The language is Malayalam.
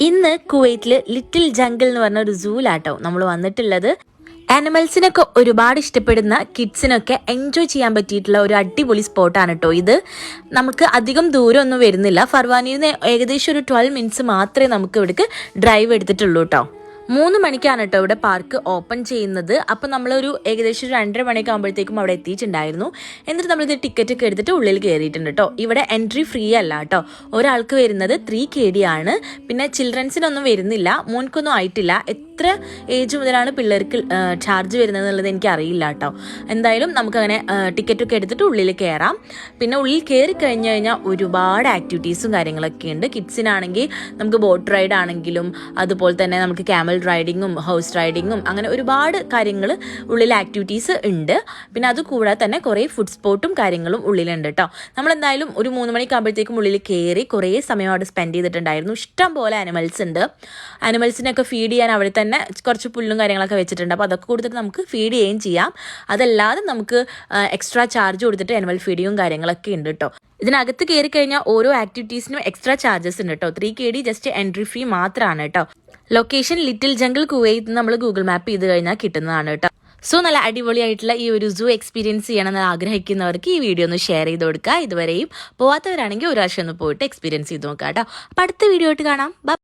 ഇന്ന് കുവൈറ്റിൽ ലിറ്റിൽ ജംഗിൾ എന്ന് പറഞ്ഞ ഒരു സൂലാട്ടോ നമ്മൾ വന്നിട്ടുള്ളത്. ആനിമൽസിനൊക്കെ ഒരുപാട് ഇഷ്ടപ്പെടുന്ന കിഡ്സിനൊക്കെ എൻജോയ് ചെയ്യാൻ പറ്റിയിട്ടുള്ള ഒരു അടിപൊളി സ്പോട്ടാണ് കേട്ടോ ഇത്. നമുക്ക് അധികം ദൂരമൊന്നും വരുന്നില്ല. ഫർവാനിയിൽ നിന്ന് ഏകദേശം ഒരു 12 മിനിറ്റ്സ് മാത്രമേ നമുക്ക് ഇവിടേക്ക് ഡ്രൈവ് എടുത്തിട്ടുള്ളൂ കേട്ടോ. 3 മണിക്കാണ് കേട്ടോ ഇവിടെ പാർക്ക് ഓപ്പൺ ചെയ്യുന്നത്. അപ്പോൾ നമ്മളൊരു ഏകദേശം 2:30 മണിയൊക്കെ ആകുമ്പോഴത്തേക്കും അവിടെ എത്തിയിട്ടുണ്ടായിരുന്നു. എന്നിട്ട് നമ്മളിത് ടിക്കറ്റ് ഒക്കെ എടുത്തിട്ട് ഉള്ളിൽ കയറിയിട്ടുണ്ട് കേട്ടോ. ഇവിടെ എൻട്രി ഫ്രീ അല്ല കേട്ടോ. ഒരാൾക്ക് വരുന്നത് 3 KD ആണ്. പിന്നെ ചിൽഡ്രൻസിനൊന്നും വരുന്നില്ല, മോൻക്കൊന്നും ആയിട്ടില്ല. എത്ര ഏജ് മുതലാണ് പിള്ളേർക്ക് ചാർജ് വരുന്നത് എന്നുള്ളത് എനിക്ക് അറിയില്ല കേട്ടോ. എന്തായാലും നമുക്കങ്ങനെ ടിക്കറ്റൊക്കെ എടുത്തിട്ട് ഉള്ളിൽ കയറാം. പിന്നെ ഉള്ളിൽ കയറി കഴിഞ്ഞ് കഴിഞ്ഞാൽ ഒരുപാട് ആക്ടിവിറ്റീസും കാര്യങ്ങളൊക്കെ ഉണ്ട്. കിഡ്സിനാണെങ്കിൽ നമുക്ക് ബോട്ട് റൈഡ് ആണെങ്കിലും അതുപോലെ തന്നെ നമുക്ക് ക്യാമൽ റൈഡിങ്ങും ഹൗസ് റൈഡിങ്ങും അങ്ങനെ ഒരുപാട് കാര്യങ്ങൾ ഉള്ളിൽ ആക്ടിവിറ്റീസ് ഉണ്ട്. പിന്നെ അതുകൂടാതെ തന്നെ കുറേ ഫുഡ് സ്പോട്ടും കാര്യങ്ങളും ഉള്ളിലുണ്ട് കേട്ടോ. നമ്മളെന്തായാലും ഒരു 3 മണിക്കാകുമ്പോഴത്തേക്കും ഉള്ളിൽ കയറി കുറേ സമയം അവിടെ സ്പെൻഡ് ചെയ്തിട്ടുണ്ടായിരുന്നു. ഇഷ്ടം പോലെ ആനിമൽസ് ഉണ്ട്. ആനിമൽസിനൊക്കെ ഫീഡ് ചെയ്യാൻ അവിടെ തന്നെ കുറച്ച് പുല്ലും കാര്യങ്ങളൊക്കെ വെച്ചിട്ടുണ്ട്. അപ്പോൾ അതൊക്കെ കൊടുത്തിട്ട് നമുക്ക് ഫീഡ് ചെയ്യുകയും ചെയ്യാം. അതല്ലാതെ നമുക്ക് എക്സ്ട്രാ ചാർജ് കൊടുത്തിട്ട് ആനിമൽ ഫീഡിങ്ങും കാര്യങ്ങളൊക്കെ ഉണ്ട് കേട്ടോ. ഇതിനകത്ത് കയറി കഴിഞ്ഞാൽ ഓരോ ആക്ടിവിറ്റീസിനും എക്സ്ട്രാ ചാർജസ് ഉണ്ട് കേട്ടോ. 3 KD ജസ്റ്റ് എൻട്രി ഫീ മാത്രമാണ് കേട്ടോ. ലൊക്കേഷൻ ലിറ്റിൽ ജംഗിൾ കുവൈറ്റ് നമ്മൾ ഗൂഗിൾ മാപ്പ് ചെയ്ത് കഴിഞ്ഞാൽ കിട്ടുന്നതാണ് കേട്ടോ. സോ നല്ല അടിപൊളിയായിട്ടുള്ള ഈ ഒരു സൂ എക്സ്പീരിയൻസ് ചെയ്യണമെന്ന് ആഗ്രഹിക്കുന്നവർക്ക് ഈ വീഡിയോ ഒന്ന് ഷെയർ ചെയ്ത് കൊടുക്കുക. ഇതുവരെയും പോവാത്തവരാണെങ്കിൽ ഒരു പ്രാവശ്യം ഒന്ന് പോയിട്ട് എക്സ്പീരിയൻസ് ചെയ്ത് നോക്കാം കേട്ടോ. അപ്പോൾ അടുത്ത വീഡിയോ ആയിട്ട് കാണാം. ബൈ.